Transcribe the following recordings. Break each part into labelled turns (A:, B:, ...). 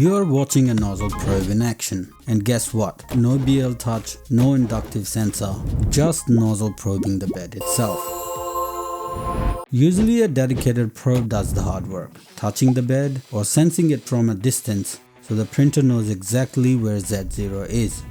A: You are watching a nozzle probe in action, and guess what? No BL touch, no inductive sensor, just nozzle probing the bed itself. Usually a dedicated probe does the hard work, touching the bed or sensing it from a distance so the printer knows exactly where Z0 is.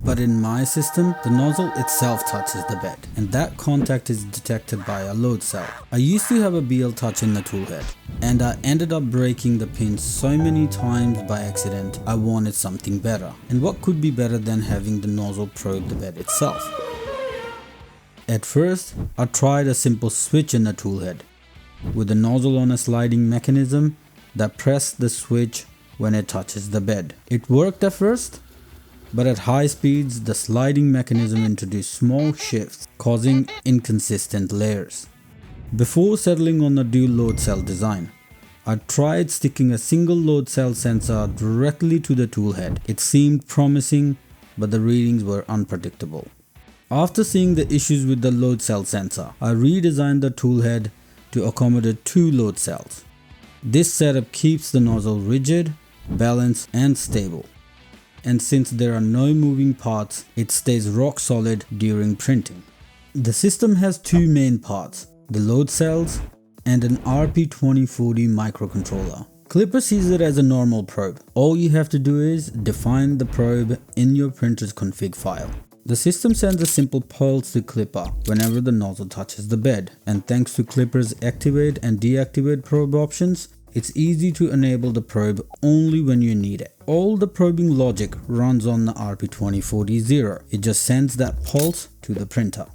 A: But in my system, the nozzle itself touches the bed, and that contact is detected by a load cell. I used to have a BL touch in the toolhead, and I ended up breaking the pin so many times by accident I wanted something better. And what could be better than having the nozzle probe the bed itself? At first, I tried a simple switch in the toolhead, with the nozzle on a sliding mechanism that pressed the switch when it touches the bed. It worked at first, but at high speeds the sliding mechanism introduced small shifts, causing inconsistent layers. Before settling on a dual load cell design, I tried sticking a single load cell sensor directly to the toolhead. It seemed promising, but the readings were unpredictable. After seeing the issues with the load cell sensor, I redesigned the toolhead to accommodate 2 load cells. This setup keeps the nozzle rigid, balanced and stable. And since there are no moving parts, it stays rock solid during printing. The system has 2 main parts, the load cells and an RP2040 microcontroller. Klipper sees it as a normal probe. All you have to do is define the probe in your printer's config file. The system sends a simple pulse to Klipper whenever the nozzle touches the bed, and thanks to Klipper's activate and deactivate probe options, it's easy to enable the probe only when you need it. All the probing logic runs on the RP2040 Zero. It just sends that pulse to the printer.